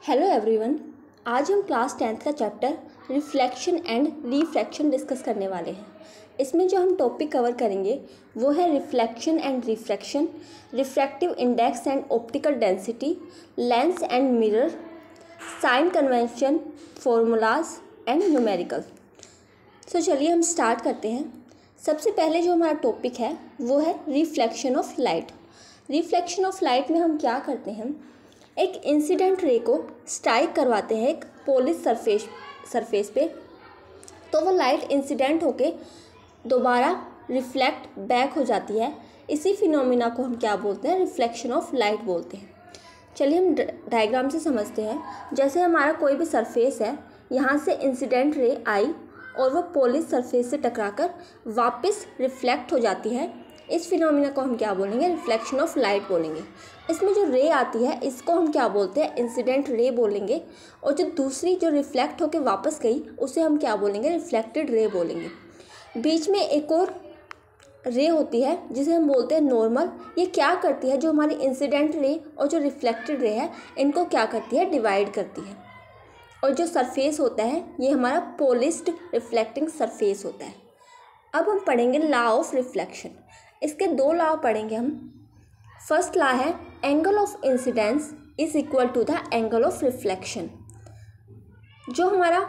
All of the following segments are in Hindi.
Hello everyone. आज हम क्लास 10th का chapter reflection and refraction discuss करने वाले हैं। इसमें जो हम टॉपिक कवर करेंगे वो है reflection and refraction, refractive index and optical density, lens and mirror, sign convention, formulas and numerical. So चलिए हम स्टार्ट करते हैं। सबसे पहले जो हमारा टॉपिक है वो है reflection of light. Reflection of light में हम क्या करते हैं, एक इंसिडेंट रे को स्ट्राइक करवाते हैं एक पॉलिश सरफेस पे, तो वो लाइट इंसिडेंट होके दोबारा रिफ्लेक्ट बैक हो जाती है। इसी फिनोमिना को हम क्या बोलते हैं, रिफ्लेक्शन ऑफ लाइट बोलते हैं। चलिए हम डायग्राम से समझते हैं। जैसे हमारा कोई भी सरफेस है, यहाँ से इंसिडेंट रे आई और वो पॉलिश सरफेस से टकराकर वापस रिफ्लेक्ट हो जाती है। इस फिनोमिना को हम क्या बोलेंगे, रिफ्लेक्शन ऑफ लाइट बोलेंगे। इसमें जो रे आती है इसको हम क्या बोलते हैं, इंसिडेंट रे बोलेंगे। और जो दूसरी जो रिफ्लेक्ट होकर वापस गई उसे हम क्या बोलेंगे, रिफ्लेक्टेड रे बोलेंगे। बीच में एक और रे होती है जिसे हम बोलते हैं नॉर्मल। ये क्या करती है, जो हमारी इंसिडेंट रे और जो रिफ्लेक्टेड रे है इनको क्या करती है, डिवाइड करती है। और जो सरफेस होता है ये हमारा पॉलिश्ड रिफ्लेक्टिंग सरफेस होता है। अब हम पढ़ेंगे लॉ ऑफ रिफ्लेक्शन। इसके दो लॉ पढ़ेंगे हम। फर्स्ट लॉ है angle of incidence is equal to the angle of reflection. जो हमारा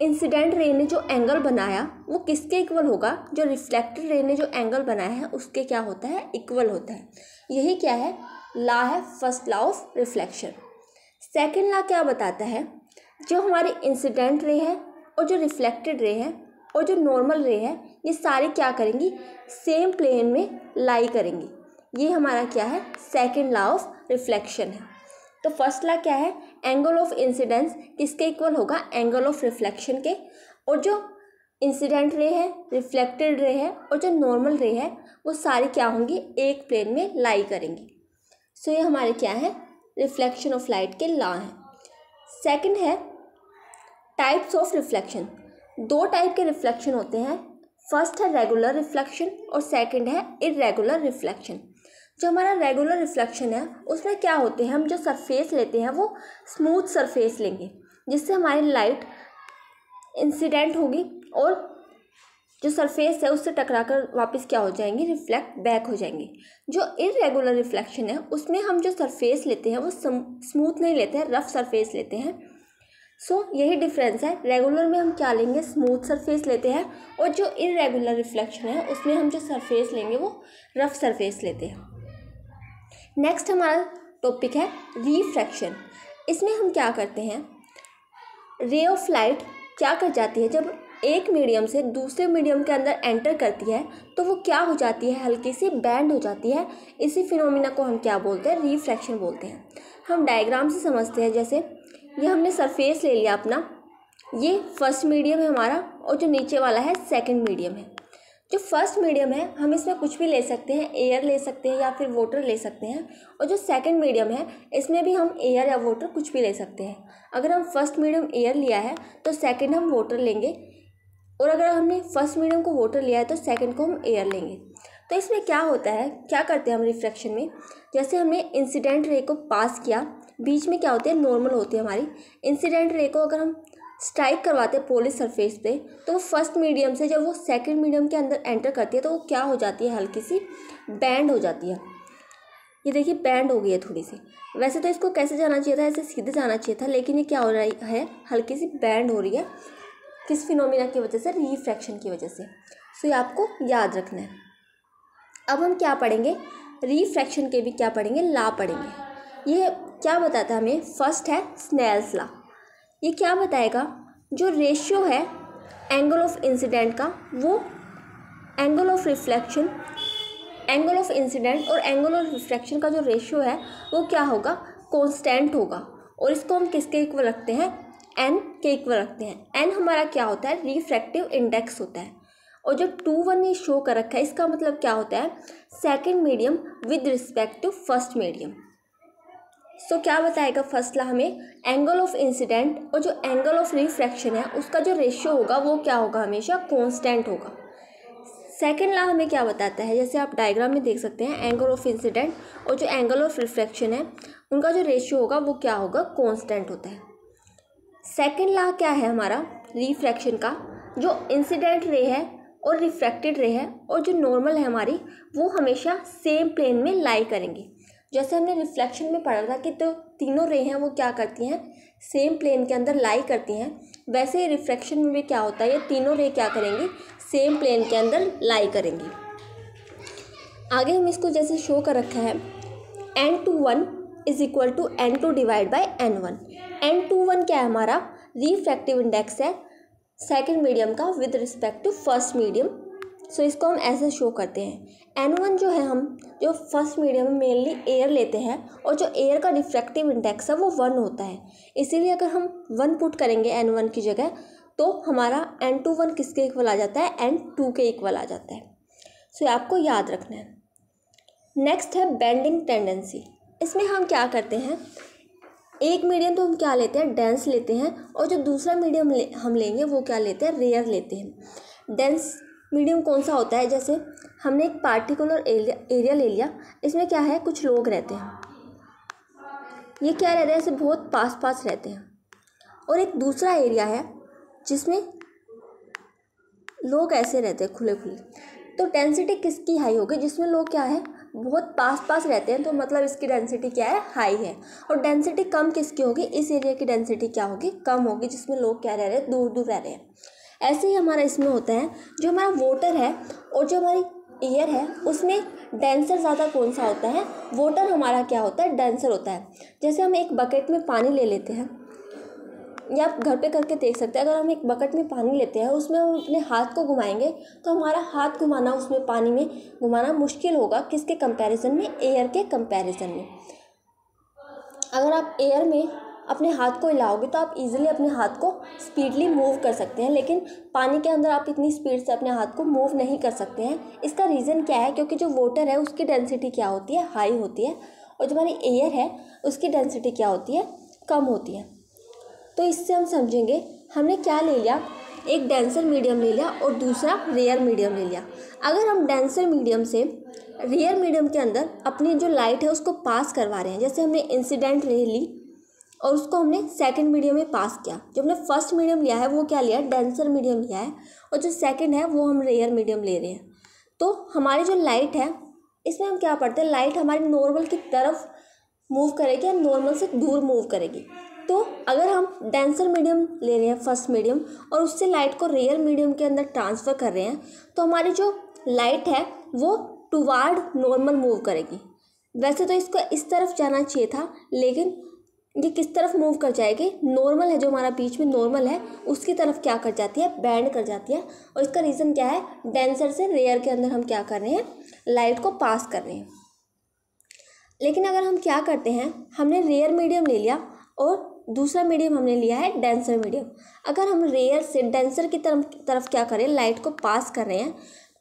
इंसिडेंट रे ने जो एंगल बनाया वो किसके इक्वल होगा, जो रिफ्लेक्टेड रे ने जो एंगल बनाया है उसके क्या होता है, इक्वल होता है। यही क्या है, लॉ है, first law of reflection. Second law क्या बताता है, जो हमारी इंसिडेंट रे है और जो रिफ्लेक्टेड रे है और जो नॉर्मल रे है ये सारी क्या करेंगी, सेम प्लेन में लाई करेंगी। ये हमारा क्या है, सेकंड लॉ ऑफ रिफ्लेक्शन है। तो फर्स्ट लॉ क्या है, एंगल ऑफ इंसिडेंस किसके इक्वल होगा, एंगल ऑफ रिफ्लेक्शन के। और जो इंसिडेंट रे है, रिफ्लेक्टेड रे है और जो नॉर्मल रे है वो सारी क्या होंगी, एक प्लेन में लाई करेंगी। सो ये हमारे क्या है, रिफ्लेक्शन ऑफ लाइट के लॉ हैं। सेकंड है टाइप्स ऑफ रिफ्लेक्शन। दो टाइप के रिफ्लेक्शन होते हैं। फर्स्ट है रेगुलर रिफ्लेक्शन और सेकंड है इर्रेगुलर रिफ्लेक्शन। जो हमारा रेगुलर रिफ्लेक्शन है उसमें क्या होते हैं, हम जो सरफेस लेते हैं वो स्मूथ सरफेस लेंगे जिससे हमारी लाइट इंसिडेंट होगी और जो सरफेस है उससे टकराकर वापस क्या हो जाएंगी, रिफ्लेक्ट बैक हो जाएंगी। जो इर्रेगुलर रिफ्लेक्शन है उसमें हम जो सरफेस लेते हैं वो स्मूथ नहीं लेते हैं, रफ सरफेस लेते हैं। सो यही डिफरेंस है। रेगुलर में हम क्या लेंगे, स्मूथ सरफेस लेते हैं, और जो इर्रेगुलर रिफ्लेक्शन है उसमें हम जो सरफेस लेंगे वो रफ सरफेस लेते हैं। नेक्स्ट हमारा टॉपिक है रिफ्रैक्शन। इसमें हम क्या करते हैं, रे ऑफ लाइट क्या कर जाती है, जब एक मीडियम से दूसरे मीडियम के अंदर एंटर करती है तो वो क्या हो जाती है, हल्की सी बैंड हो जाती है। इसी फिनोमिना को हम क्या बोलते हैं, रिफ्रैक्शन बोलते हैं। हम डायग्राम से समझते हैं। जैसे ये हमने सरफेस ले लिया अपना, ये फर्स्ट मीडियम है हमारा और जो नीचे वाला है सेकंड मीडियम है। जो फर्स्ट मीडियम है हम इसमें कुछ भी ले सकते हैं, एयर ले सकते हैं या फिर वाटर ले सकते हैं। और जो सेकंड मीडियम है इसमें भी हम एयर या वाटर कुछ भी ले सकते हैं। अगर हम फर्स्ट मीडियम एयर लिया है तो सेकंड हम वाटर लेंगे, और अगर हमने फर्स्ट मीडियम को वाटर लिया है तो सेकंड को हम एयर लेंगे। तो इसमें क्या होता है, क्या करते हैं हम रिफ्रैक्शन में, जैसे हमने इंसिडेंट रे को पास किया, बीच में क्या होती है, नॉर्मल होती है हमारी। इंसिडेंट रे को अगर हम स्ट्राइक करवाते हैं पॉलिश सरफेस पे तो वो फर्स्ट मीडियम से जब वो सेकंड मीडियम के अंदर एंटर करती है तो वो क्या हो जाती है, हल्की सी बैंड हो जाती है। ये देखिए बैंड हो गई है थोड़ी सी। वैसे तो इसको कैसे जाना चाहिए था, ऐसे सीधे जाना चाहिए था, लेकिन ये क्या हो रही है, हल्की सी बैंड हो रही है। किस फिनोमिना की वजह से, रिफ्रैक्शन की वजह से। सो ये आपको याद रखना है। अब हम क्या पढ़ेंगे, रिफ्रैक्शन के भी क्या पढ़ेंगे, लॉ पढ़ेंगे। ये क्या बताता है हमें, फर्स्ट है स्नेल्स लॉ। ये क्या बताएगा, जो रेशियो है एंगल ऑफ इंसिडेंट का वो angle of reflection, angle of incident और एंगल ऑफ रिफ्लेक्शन का जो रेशियो है वो क्या होगा, कांस्टेंट होगा। और इसको हम किसके इक्वल रखते हैं, एन के इक्वल रखते हैं। एन हमारा क्या होता है, रिफ्रैक्टिव इंडेक्स होता है। और जो 2:1 ये शो कर रखा है इसका मतलब क्या होता है, second medium with respect to first medium. So क्या बताएगा फर्स्ट लॉ हमें, एंगल ऑफ इंसिडेंट और जो एंगल ऑफ रिफ्रैक्शन है उसका जो रेशियो होगा वो क्या होगा, हमेशा कांस्टेंट होगा। सेकेंड लॉ हमें क्या बताता है, जैसे आप डायग्राम में देख सकते हैं, एंगल ऑफ इंसिडेंट और जो एंगल ऑफ रिफ्लेक्शन है उनका जो रेशियो होगा वो क्या होगा, कांस्टेंट होता है। सेकेंड लॉ क्या है हमारा रिफ्रैक्शन का, जो इंसिडेंट रे है और रिफ्रैक्टेड रे है और जो नॉर्मल है हमारी, वो हमेशा सेम प्लेन में लाई करेंगी। जैसे हमने रिफ्लेक्शन में पढ़ा था कि तो तीनों रे हैं वो क्या करती हैं, सेम प्लेन के अंदर लाई करती हैं, वैसे ही रिफ्रैक्शन में भी क्या होता है, ये तीनों रे क्या करेंगी, सेम प्लेन के अंदर लाई करेंगी। आगे हम इसको जैसे शो कर रखा है, n21 is equal to n2 divide by n1। n21 क्या है हमारा, रिफ्रैक्टिव इंडेक्स है सेकेंड मीडियम का with respect to first medium. So इसको हम ऐसे शो करते हैं। n1 जो है, हम जो फर्स्ट मीडियम में मेनली एयर लेते हैं और जो एयर का रिफ्रैक्टिव इंडेक्स है वो 1 होता है, इसीलिए अगर हम 1 पुट करेंगे n1 की जगह तो हमारा n21 किसके इक्वल आ जाता है, n2 के इक्वल आ जाता है। सो आपको याद रखना है। नेक्स्ट है बेंडिंग टेंडेंसी। इसमें हम क्या करते हैं, एक मीडियम तो हम क्या लेते हैं, डेंस लेते हैं, और जो दूसरा मीडियम हम लेंगे वो क्या लेते हैं, रेयर लेते हैं। डेंस मीडियम कौन सा होता है, जैसे हमने एक पार्टिकुलर एरिया ले लिया, इसमें क्या है, कुछ लोग रहते हैं, ये क्या रहते हैं, ऐसे बहुत पास पास रहते हैं, और एक दूसरा एरिया है जिसमें लोग ऐसे रहते हैं खुले खुले, तो डेंसिटी किसकी हाई होगी, जिसमें लोग क्या है, बहुत पास पास रहते हैं, तो मतलब इसकी डेंसिटी क्या है, हाई है। और डेंसिटी कम किसकी होगी, इस एरिया की डेंसिटी क्या होगी, कम होगी, जिसमें लोग क्या रह रहे हैं, दूर दूर रह रहे हैं। ऐसे ही हमारा इसमें होता है, जो हमारा वाटर है और जो हमारी एयर है उसमें डेंसर ज़्यादा कौन सा होता है, वाटर हमारा क्या होता है, डेंसर होता है। जैसे हम एक बकेट में पानी ले लेते हैं, या आप घर पे करके देख सकते हैं, अगर हम एक बकेट में पानी लेते हैं, उसमें हम अपने हाथ को घुमाएंगे तो हमारा हाथ घुमाना, उसमें पानी में घुमाना मुश्किल होगा, किसके कंपैरिजन में, एयर के कंपैरिजन में। अगर आप एयर में अपने हाथ को हिलाओगे तो आप इजीली अपने हाथ को स्पीडली मूव कर सकते हैं, लेकिन पानी के अंदर आप इतनी स्पीड से अपने हाथ को मूव नहीं कर सकते हैं। इसका रीज़न क्या है, क्योंकि जो वाटर है उसकी डेंसिटी क्या होती है, हाई होती है, और जो हमारी एयर है उसकी डेंसिटी क्या होती है, कम होती है। तो इससे हम समझेंगे हमने क्या ले लिया, एक डेंसर मीडियम ले लिया और दूसरा रेयर मीडियम ले लिया। अगर हम डेंसर मीडियम से रेयर मीडियम के अंदर अपनी जो लाइट है उसको पास करवा रहे हैं, जैसे हमने इंसिडेंट रे ली और उसको हमने सेकंड मीडियम में पास किया, जो हमने फर्स्ट मीडियम लिया है वो क्या लिया, डेंसर मीडियम लिया है, और जो सेकंड है वो हम रेयर मीडियम ले रहे हैं। तो हमारी जो लाइट है इसमें हम क्या पढ़ते हैं, लाइट हमारी नॉर्मल की तरफ मूव करेगी या नॉर्मल से दूर मूव करेगी। तो अगर हम डेंसर मीडियम ले रहे हैं फर्स्ट मीडियम और उससे लाइट को रेयर मीडियम के अंदर ट्रांसफ़र कर रहे हैं, तो हमारी जो लाइट है वो टुवार्ड नॉर्मल मूव करेगी। वैसे तो इसको इस तरफ जाना चाहिए था, लेकिन ये किस तरफ मूव कर जाएगी, नॉर्मल है जो हमारा बीच में नॉर्मल है उसकी तरफ क्या कर जाती है, बैंड कर जाती है। और इसका रीज़न क्या है, डेंसर से रेयर के अंदर हम क्या कर रहे हैं, लाइट को पास कर रहे हैं। लेकिन अगर हम क्या करते हैं, हमने रेयर मीडियम ले लिया और दूसरा मीडियम हमने लिया है डेंसर मीडियम, अगर हम रेयर से डेंसर की तरफ क्या करें, लाइट को पास कर रहे हैं,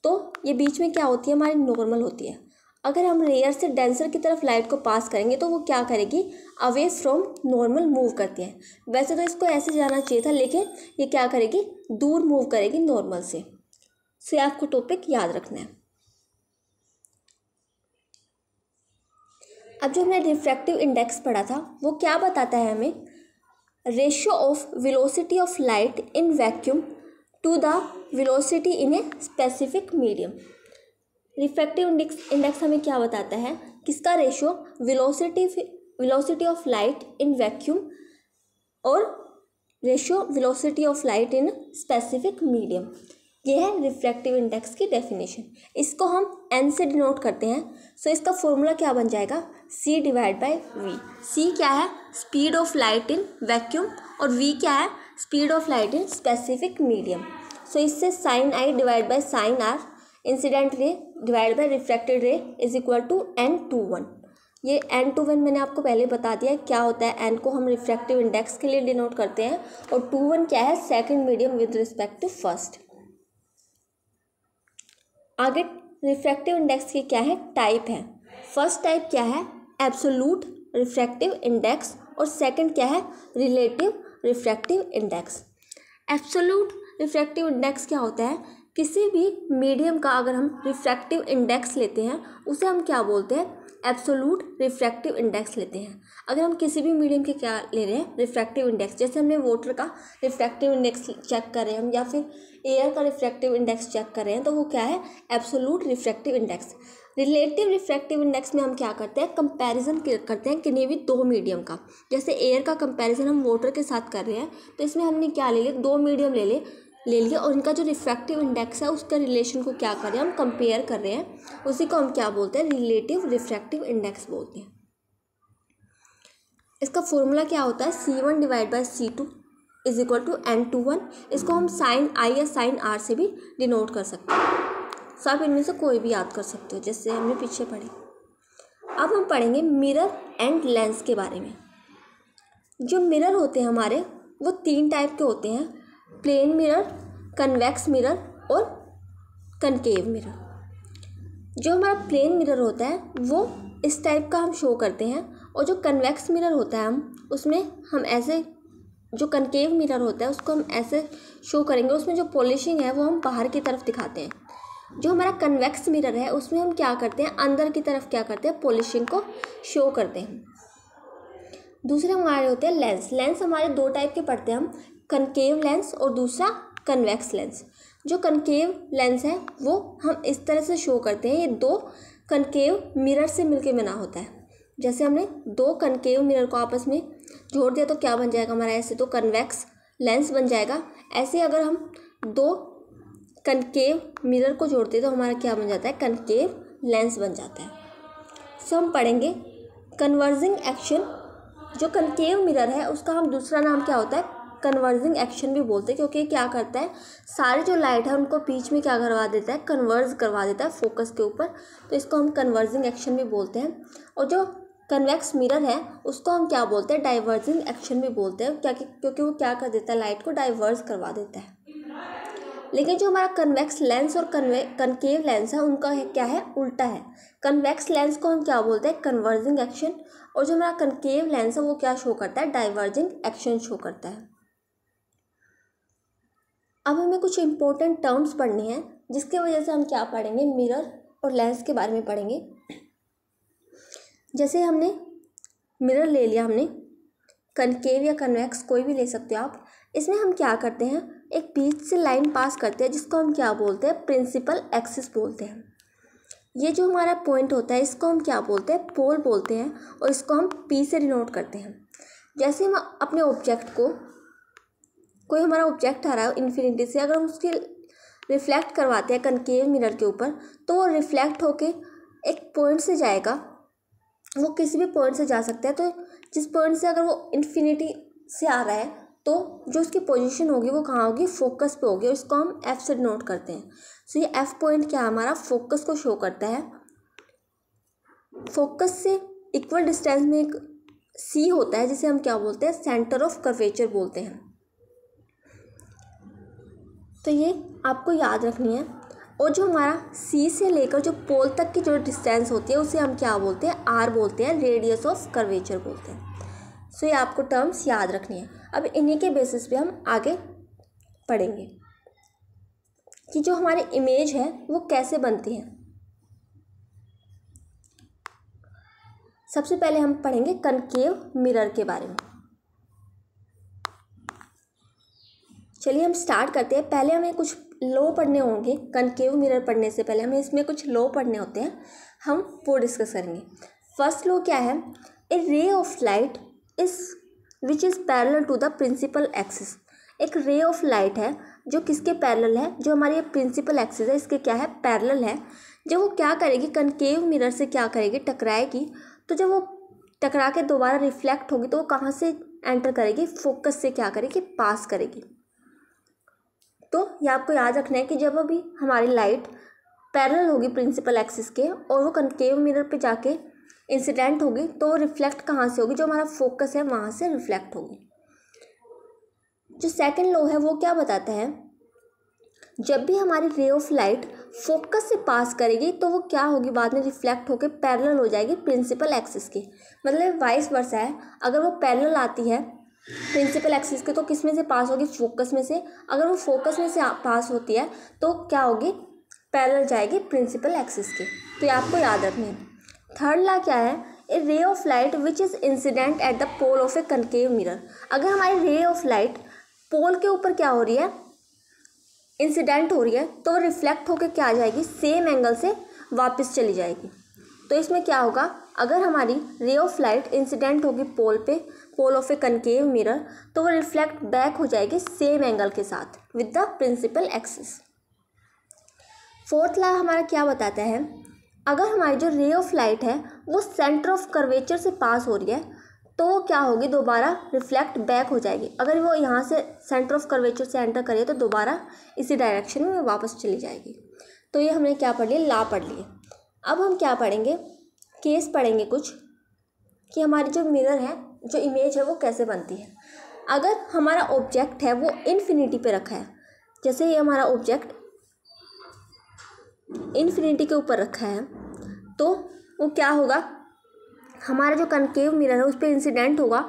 तो ये बीच में क्या होती है, हमारी नॉर्मल होती है। अगर हम रेयर से डेंसर की तरफ लाइट को पास करेंगे तो वो क्या करेगी, अवे फ्रॉम नॉर्मल मूव करती है। वैसे तो इसको ऐसे जाना चाहिए था, लेकिन ये क्या करेगी, दूर मूव करेगी नॉर्मल से। सो आपको टॉपिक याद रखना है। अब जो हमने रिफ्रैक्टिव इंडेक्स पढ़ा था वो क्या बताता है हमें, ratio of velocity of light in vacuum to the velocity in a specific medium. Refractive index हमें क्या बताता है, किसका ratio, velocity of light in vacuum और ratio velocity of light in specific medium. ये है रिफ्रैक्टिव इंडेक्स की डेफिनेशन। इसको हम n से डिनोट करते हैं। सो इसका फॉर्मूला क्या बन जाएगा, c divide by v। c क्या है, speed of light in vacuum, और v क्या है, speed of light in specific medium. So इससे sine i divide by sine r, incident ray divide by refracted ray is equal to n21। ये n21 मैंने आपको पहले बता दिया क्या होता है। n को हम रिफ्रैक्टिव इंडेक्स के लिए डिनोट करते हैं, और 21 क्या है, second medium with respect to first. आगे रिफ्रैक्टिव इंडेक्स की क्या है, टाइप है। फर्स्ट टाइप क्या है, एब्सोल्यूट रिफ्रैक्टिव इंडेक्स, और सेकंड क्या है, relative refractive index. Absolute refractive index क्या होता है किसी भी मीडियम का अगर हम रिफ्रैक्टिव इंडेक्स लेते हैं उसे हम क्या बोलते हैं, एब्सोल्यूट रिफ्रैक्टिव इंडेक्स लेते हैं। अगर हम किसी भी मीडियम के क्या ले रहे हैं, रिफ्रैक्टिव इंडेक्स, जैसे हमने वाटर का रिफ्रैक्टिव इंडेक्स चेक कर रहे हैं हम, या फिर एयर का रिफ्रैक्टिव इंडेक्स चेक कर रहे हैं, तो वो क्या है, absolute refractive index. Relative refractive index में हम क्या करते हैं, कंपैरिजन करते हैं किन्हीं भी दो मीडियम का। जैसे एयर का कंपैरिजन हम वाटर के साथ कर रहे हैं, तो इसमें हमने क्या ले लिया, दो मीडियम ले लिए और उनका जो रिफ्रैक्टिव इंडेक्स है उसका रिलेशन को क्या कर रहे हैं, हम कंपेयर कर रहे हैं, उसी को हम क्या बोलते हैं, रिलेटिव रिफ्रैक्टिव इंडेक्स बोलते हैं। इसका फॉर्मूला क्या होता है, C1 divide by C2 is equal to N21। इसको हम साइन I या साइन R से भी डिनोट कर सकते हैं। सो आप इनमें से कोई भी याद कर सकते हो, जैसे हमने पीछे पढ़े। अब हम पढ़ेंगे मिरर एंड लेंस के बारे में। जो मिरर होते हैं हमारे, वो तीन टाइप के होते हैं, प्लेन मिरर, कन्वेक्स मिरर और कनकेव मिरर। जो हमारा प्लेन मिरर होता है वो इस टाइप का हम शो करते हैं, और जो कन्वेक्स मिरर होता है उसमें हम ऐसे, जो कनकेव मिरर होता है उसको हम ऐसे शो करेंगे, उसमें जो पॉलिशिंग है वो हम बाहर की तरफ दिखाते हैं। जो हमारा कन्वेक्स मिरर है उसमें हम क्या करते हैं, अंदर की तरफ क्या करते हैं, पॉलिशिंग को शो करते हैं। दूसरे हमारे होते हैं लेंस। लेंस हमारे दो टाइप के पढ़ते हैं हम, कनकेव लेंस और दूसरा कन्वेक्स लेंस। जो कनकेव लेंस है वो हम इस तरह से शो करते हैं, ये दो कनकेव मिरर से मिलके बना होता है। जैसे हमने दो कनकेव मिरर को आपस में जोड़ दिया तो क्या बन जाएगा हमारा, ऐसे तो कन्वेक्स लेंस बन जाएगा। ऐसे अगर हम दो कनकेव मिरर को जोड़ते हैं तो हमारा क्या बन जाता है, कनकेव लेंस बन जाता है। सो हम पढ़ेंगे कन्वर्जिंग एक्शन। जो कनकेव मिरर है उसका हम दूसरा नाम क्या होता है, कन्वर्जिंग एक्शन भी बोलते हैं, क्योंकि क्या करता है, सारी जो लाइट है उनको बीच में क्या करवा देता है, कन्वर्ज करवा देता है फोकस के ऊपर, तो इसको हम कन्वर्जिंग एक्शन भी बोलते हैं। और जो कन्वेक्स मिरर है उसको हम क्या बोलते हैं, डाइवर्जिंग एक्शन भी बोलते हैं, क्योंकि वो क्या कर देता है, लाइट को डाइवर्ज करवा देता है। लेकिन जो हमारा कन्वेक्स लेंस और कनकेव लेंस है उनका क्या है, उल्टा है। कन्वेक्स लेंस को हम क्या बोलते हैं, कन्वर्जिंग एक्शन, और जो हमारा कनकेव लेंस है वो क्या शो करता है, डाइवर्जिंग एक्शन शो करता है। अब हमें कुछ इंपॉर्टेंट टर्म्स पढ़ने हैं जिसके वजह से हम क्या पढ़ेंगे, मिरर और लेंस के बारे में पढ़ेंगे। जैसे हमने मिरर ले लिया, हमने कनकेव या कन्वेक्स कोई भी ले सकते हो आप। इसमें हम क्या करते हैं, एक बीच से लाइन पास करते हैं जिसको हम क्या बोलते हैं, प्रिंसिपल एक्सिस बोलते हैं। ये जो हमारा पॉइंट होता है इसको हम क्या बोलते हैं, पोल बोलते हैं, और इसको हम P से डिनोट करते हैं। जैसे हम अपने ऑब्जेक्ट को, कोई हमारा ऑब्जेक्ट आ रहा है इन्फिनिटी से, अगर हम उसकी रिफ्लेक्ट करवाते हैं कनकेव मिरर के ऊपर, तो वो रिफ्लेक्ट होके एक पॉइंट से जाएगा, वो किसी भी पॉइंट से जा सकता है। तो जिस पॉइंट से अगर वो इन्फिनिटी से आ रहा है तो जो उसकी पोजीशन होगी वो कहाँ होगी, फोकस पे होगी, और इसको हम F से डिनोट करते हैं। सो ये F पॉइंट क्या हमारा फोकस को शो करता है। फोकस से इक्वल डिस्टेंस में एक C होता है जिसे हम क्या बोलते हैं, सेंटर ऑफ कर्वेचर बोलते हैं। तो ये आपको याद रखनी है। और जो हमारा C से लेकर जो पोल तक की जो डिस्टेंस होती है उसे हम क्या बोलते हैं, R बोलते हैं, रेडियस ऑफ कर्वेचर बोलते हैं। सो ये आपको टर्म्स याद रखनी है। अब इन्हीं के बेसिस पे हम आगे पढ़ेंगे कि जो हमारी इमेज है वो कैसे बनती है। सबसे पहले हम पढ़ेंगे कनकेव मिरर के बारे में। चलिए हम स्टार्ट करते हैं। पहले हमें कुछ लॉ पढ़ने होंगे, कनकेव मिरर पढ़ने से पहले हमें इसमें कुछ लॉ पढ़ने होते हैं, हम वो डिस्कस करेंगे। फर्स्ट लॉ क्या है, a ray of light which is parallel to the principal axis. एक रे ऑफ लाइट है जो किसके पैरेलल है, जो हमारी प्रिंसिपल एक्सिस है इसके क्या है, पैरेलल है। जब वो क्या करेगी, कनकेव मिरर से क्या करेगी, टकराएगी, तो जब वो टकरा के दोबारा रिफ्लेक्ट होगी तो वो कहाँ से एंटर करेगी, फोकस से क्या करेगी, पास करेगी। तो ये आपको याद रखना है कि जब अभी हमारी लाइट पैरेलल होगी प्रिंसिपल एक्सिस के और वो कनकेव मिरर पे जाके इंसिडेंट होगी तो रिफ्लेक्ट कहाँ से होगी, जो हमारा फोकस है वहाँ से रिफ्लेक्ट होगी। जो सेकंड लॉ है वो क्या बताता है, जब भी हमारी रे ऑफ लाइट फोकस से पास करेगी तो वो क्या होगी, बाद में रिफ्लेक्ट होकर पैरेलल हो जाएगी प्रिंसिपल एक्सिस के। मतलब वाइस वर्सा है, अगर वो पैरेलल आती है प्रिंसिपल एक्सिस के, तो किस में से पास होगी, फोकस में से। अगर वो फोकस में से पास होती है तो क्या होगी, पैरेलल जाएगी प्रिंसिपल एक्सिस के। तो ये आपको याद रखनी है। थर्ड ला क्या है, a ray of light which is incident at the pole of a concave mirror. अगर हमारी रे ऑफ लाइट पोल के ऊपर क्या हो रही है, इंसिडेंट हो रही है, तो वो रिफ्लेक्ट होकर क्या आ जाएगी, सेम एंगल से वापस चली जाएगी। तो इसमें क्या होगा, अगर हमारी रे ऑफ लाइट इंसिडेंट होगी पोल पे, pole of a concave mirror, तो वो रिफ्लेक्ट बैक हो जाएगी सेम एंगल के साथ with the principal axis. Fourth law हमारा क्या बताता है, अगर हमारी जो रे ऑफ लाइट है वो सेंटर ऑफ कर्वेचर से पास हो रही है तो वो क्या होगी, दोबारा रिफ्लेक्ट बैक हो जाएगी। अगर वो यहाँ से सेंटर ऑफ कर्वेचर से एंटर करिए तो दोबारा इसी डायरेक्शन में वापस चली जाएगी। तो ये हमने क्या पढ़ लिया, ला पढ़ लिए। अब हम क्या पढ़ेंगे, केस पढ़ेंगे कुछ, कि हमारी जो मिरर है, जो इमेज है वो कैसे बनती है। अगर हमारा ऑब्जेक्ट है वो इन्फिनिटी पे रखा है, जैसे ये हमारा ऑब्जेक्ट इन्फिनिटी के ऊपर रखा है, तो वो क्या होगा, हमारा जो कनकेव मिरर है उस पर इंसिडेंट होगा,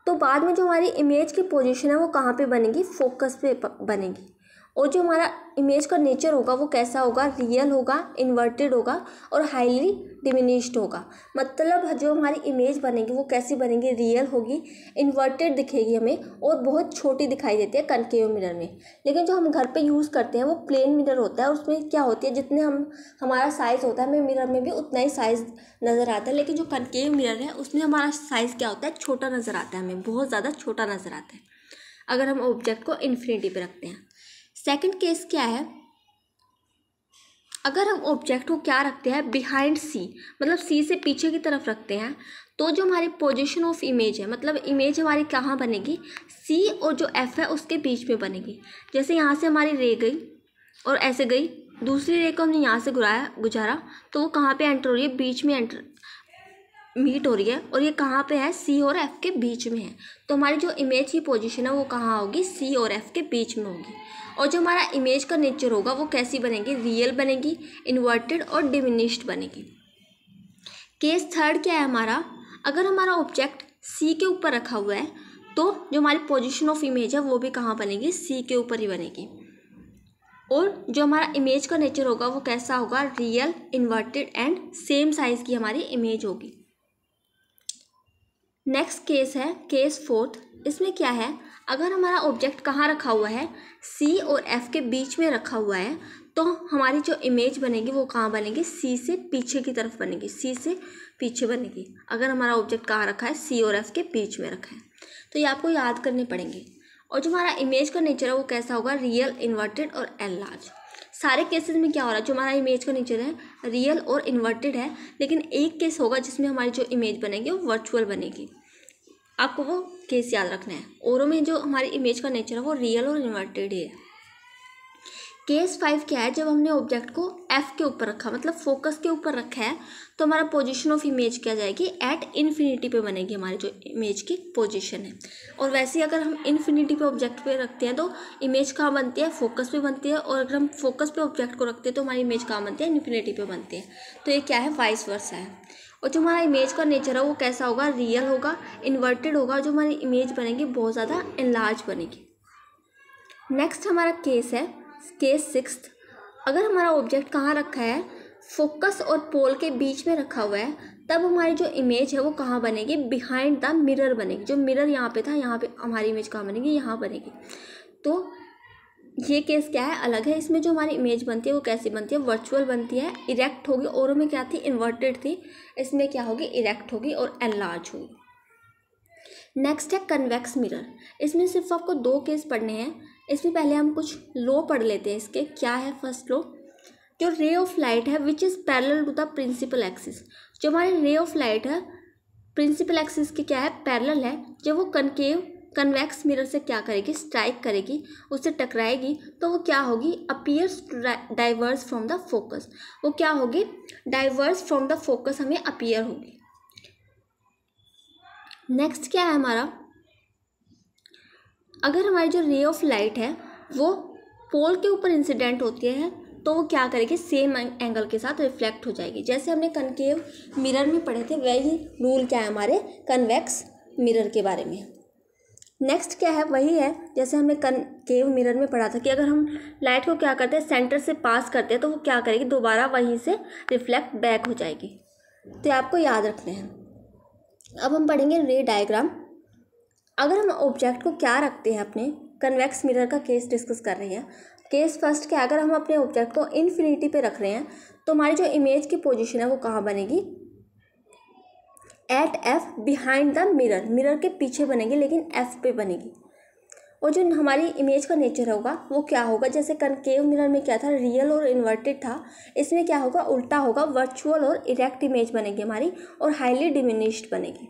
तो बाद में जो हमारी इमेज की पोजीशन है वो कहाँ पे बनेगी, फोकस पे बनेगी। और जो हमारा इमेज का नेचर होगा वो कैसा होगा, रियल होगा, इन्वर्टेड होगा और हाईली डिमिनिश्ड होगा। मतलब जो हमारी इमेज बनेगी वो कैसी बनेगी, रियल होगी, इन्वर्टेड दिखेगी हमें और बहुत छोटी दिखाई देती है कनकेव मिरर में। लेकिन जो हम घर पे यूज़ करते हैं वो प्लेन मिरर होता है, उसमें क्या होती है, जितने हमारा साइज़ होता है हमें मिरर में भी उतना ही साइज़ नज़र आता है। लेकिन जो कनकेव मिरर है उसमें हमारा साइज़ क्या होता है, छोटा नज़र आता है, हमें बहुत ज़्यादा छोटा नज़र आता है अगर हम ऑब्जेक्ट को इन्फिनिटी पे रखते हैं। सेकंड केस क्या है, अगर हम ऑब्जेक्ट को क्या रखते हैं, बिहाइंड सी, मतलब सी से पीछे की तरफ रखते हैं, तो जो हमारी पोजीशन ऑफ इमेज है, मतलब इमेज हमारी कहाँ बनेगी, सी और जो एफ है उसके बीच में बनेगी। जैसे यहाँ से हमारी रे गई और ऐसे गई, दूसरी रे को हमने यहाँ से गुजारा तो वो कहाँ पे एंटर हो रही है, बीच में एंटर मीट हो रही है, और ये कहाँ पे है, सी और एफ के बीच में है। तो हमारी जो इमेज की पोजीशन है वो कहाँ होगी, सी और एफ के बीच में होगी। और जो हमारा इमेज का नेचर होगा वो कैसी बनेगी, रियल बनेगी, इन्वर्टेड और डिमिनिश्ड बनेगी। केस थर्ड क्या है हमारा, अगर हमारा ऑब्जेक्ट सी के ऊपर रखा हुआ है तो जो हमारी पोजीशन ऑफ इमेज है वो भी कहाँ बनेगी, सी के ऊपर ही बनेगी। और जो हमारा इमेज का नेचर होगा वो कैसा होगा, real, inverted and same size की हमारी इमेज होगी। नेक्स्ट केस है केस फोर्थ। इसमें क्या है, अगर हमारा ऑब्जेक्ट कहाँ रखा हुआ है, सी और एफ के बीच में रखा हुआ है, तो हमारी जो इमेज बनेगी वो कहाँ बनेगी, सी से पीछे की तरफ बनेगी, सी से पीछे बनेगी। अगर हमारा ऑब्जेक्ट कहाँ रखा है, सी और एफ के बीच में रखा है, तो ये आपको याद करने पड़ेंगे। और जो हमारा इमेज का नेचर है वो कैसा होगा, रियल, इन्वर्टेड और एनलार्ज। सारे केसेस में क्या हो रहा है, जो हमारा इमेज का नेचर है रियल और इन्वर्टेड है, लेकिन एक केस होगा जिसमें हमारी जो इमेज बनेगी वो वर्चुअल बनेगी। आपको वो केस याद रखना है। औरों में जो हमारी इमेज का नेचर है वो रियल और इन्वर्टेड ही है। केस 5 क्या है, जब हमने ऑब्जेक्ट को एफ के ऊपर रखा, मतलब फोकस के ऊपर रखा है, तो हमारा पोजीशन ऑफ इमेज क्या जाएगी, एट इन्फिनिटी पे बनेगी हमारी जो इमेज की पोजीशन है। और वैसे ही अगर हम इन्फिनिटी पे ऑब्जेक्ट पे रखते हैं तो इमेज कहाँ बनती है, फोकस पे बनती है। और अगर हम फोकस पे ऑब्जेक्ट को रखते हैं तो हमारी इमेज कहाँ बनती है, इन्फिनिटी पे बनती है। तो ये क्या है, वाइस वर्सा है। और जो हमारा इमेज का नेचर है वो कैसा होगा, रियल होगा, इन्वर्टेड होगा। जो हमारी इमेज बनेगी बहुत ज़्यादा एनलार्ज बनेगी। नेक्स्ट हमारा केस है केस 6। अगर हमारा ऑब्जेक्ट कहाँ रखा है, फोकस और पोल के बीच में रखा हुआ है, तब हमारी जो इमेज है वो कहाँ बनेगी, बिहाइंड द मिरर बनेगी। जो मिरर यहाँ पे था, यहाँ पे हमारी इमेज कहाँ बनेगी, यहाँ बनेगी। तो ये केस क्या है, अलग है। इसमें जो हमारी इमेज बनती है वो कैसी बनती है, वर्चुअल बनती है, इरेक्ट होगी। और में क्या थी, इन्वर्टेड थी। इसमें क्या होगी, इरेक्ट होगी और एनलार्ज होगी। नेक्स्ट है कन्वेक्स मिरर। इसमें सिर्फ आपको 2 केस पढ़ने हैं। इसमें पहले हम कुछ लॉ पढ़ लेते हैं इसके। क्या है फर्स्ट लॉ, जो रे ऑफ लाइट है which is parallel to the principal axis. जो हमारी रे ऑफ लाइट है प्रिंसिपल एक्सिस की क्या है, पैरेलल है। जब वो कन्वेक्स मिरर से क्या करेगी, स्ट्राइक करेगी, उससे टकराएगी, तो वो क्या होगी, appears diverse from the focus. वो क्या होगी, डाइवर्स फ्रॉम द फोकस हमें अपीयर होगी। नेक्स्ट क्या है हमारा, अगर हमारी जो रे ऑफ लाइट है वो पोल के ऊपर इंसिडेंट होती है तो वो क्या करेगी, सेम एंगल के साथ रिफ्लेक्ट हो जाएगी। जैसे हमने कनकेव मिरर में पढ़े थे, वही रूल क्या है हमारे कन्वेक्स मिरर के बारे में। नेक्स्ट क्या है, वही है जैसे हमने कनकेव मिरर में पढ़ा था कि अगर हम लाइट को क्या करते हैं, सेंटर से पास करते हैं तो वो क्या करेगी, दोबारा वहीं से रिफ्लेक्ट बैक हो जाएगी। तो ये आपको याद रखने हैं। अब हम पढ़ेंगे रे डायग्राम। अगर हम ऑब्जेक्ट को क्या रखते हैं, अपने कन्वेक्स मिरर का केस डिस्कस कर रहे हैं। केस फर्स्ट क्या, अगर हम अपने ऑब्जेक्ट को इन्फिनिटी पे रख रहे हैं तो हमारी जो इमेज की पोजीशन है वो कहाँ बनेगी, at F behind the mirror, mirror के पीछे बनेगी लेकिन एफ पे बनेगी। और जो हमारी इमेज का नेचर होगा वो क्या होगा, जैसे कनकेव मिरर में क्या था, रियल और इन्वर्टेड था, इसमें क्या होगा, उल्टा होगा, वर्चुअल और इरेक्ट इमेज बनेगी हमारी और हाईली डिमिनिश्ड बनेगी।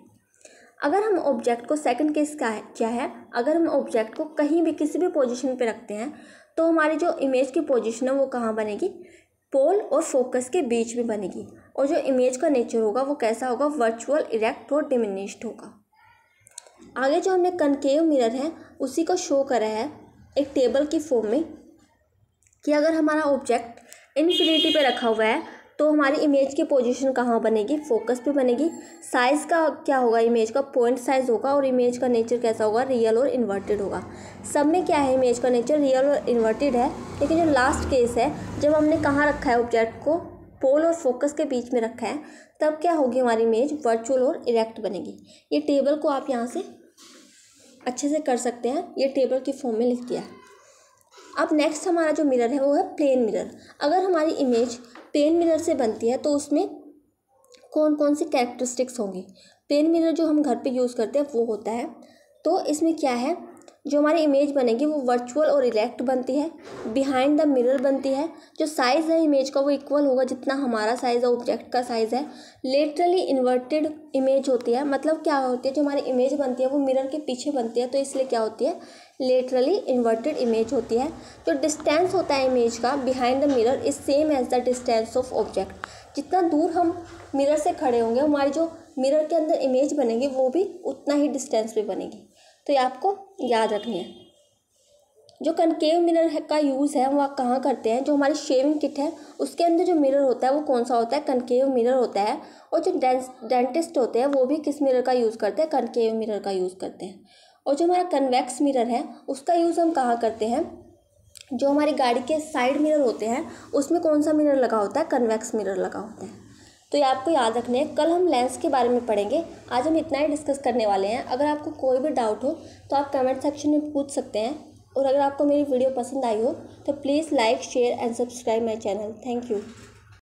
अगर हम ऑब्जेक्ट को, सेकंड केस क्या है, अगर हम ऑब्जेक्ट को कहीं भी किसी भी पोजीशन पे रखते हैं तो हमारी जो इमेज की पोजीशन है वो कहाँ बनेगी, पोल और फोकस के बीच में बनेगी। और जो इमेज का नेचर होगा वो कैसा होगा, वर्चुअल, इरेक्ट और डिमिनिश्ड होगा। आगे जो हमने कनकेव मिरर है उसी को शो करा है एक टेबल की फॉर्म में कि अगर हमारा ऑब्जेक्ट इन्फिनिटी पे रखा हुआ है तो हमारी इमेज की पोजीशन कहाँ बनेगी, फोकस पे बनेगी। साइज़ का क्या होगा, इमेज का पॉइंट साइज होगा और इमेज का नेचर कैसा होगा, रियल और इन्वर्टेड होगा। सब में क्या है, इमेज का नेचर रियल और इन्वर्टेड है, लेकिन जो लास्ट केस है जब हमने कहाँ रखा है ऑब्जेक्ट को, पोल और फोकस के बीच में रखा है, तब क्या होगी हमारी इमेज वर्चुअल और इरेक्ट बनेगी। ये टेबल को आप यहाँ से अच्छे से कर सकते हैं, ये टेबल की फॉर्म में लिख दिया है। अब नेक्स्ट हमारा जो मिरर है वो है प्लेन मिरर। अगर हमारी इमेज प्लेन मिरर से बनती है तो उसमें कौन कौन सी कैरेक्टरिस्टिक्स होंगी। प्लेन मिरर जो हम घर पे यूज़ करते हैं वो होता है, तो इसमें क्या है, जो हमारी इमेज बनेगी वो वर्चुअल और इरेक्ट बनती है, बिहाइंड द मिरर बनती है, जो साइज़ है इमेज का वो इक्वल होगा जितना हमारा साइज़ है, ऑब्जेक्ट का साइज़ है। लेटरली इन्वर्टेड इमेज होती है, मतलब क्या होती है, जो हमारी इमेज बनती है वो मिरर के पीछे बनती है, तो इसलिए क्या होती है, लेटरली इन्वर्टेड इमेज होती है। जो डिस्टेंस होता है इमेज का behind the mirror is same as the distance of object. जितना दूर हम मिरर से खड़े होंगे हमारी जो मिरर के अंदर इमेज बनेगी वो भी उतना ही डिस्टेंस पे बनेगी। तो ये आपको याद रखनी है। जो कनकेव मिरर का यूज़ है वो आप कहाँ करते हैं, जो हमारी शेविंग किट है उसके अंदर जो मिरर होता है वो कौन सा होता है, कनकेव मिरर होता है। और जो डेंटिस्ट होते हैं वो भी किस मिरर का यूज़ करते हैं, कनकेव मिरर का यूज़ करते हैं। और जो हमारा कन्वेक्स मिरर है उसका यूज़ हम कहाँ करते हैं, जो हमारी गाड़ी के साइड मिरर होते हैं उसमें कौन सा मिरर लगा होता है, कन्वेक्स मिरर लगा होता है। तो ये आपको याद रखने हैं। कल हम लेंस के बारे में पढ़ेंगे, आज हम इतना ही डिस्कस करने वाले हैं। अगर आपको कोई भी डाउट हो तो आप कमेंट सेक्शन में पूछ सकते हैं। और अगर आपको मेरी वीडियो पसंद आई हो तो please like, share and subscribe my channel. Thank you.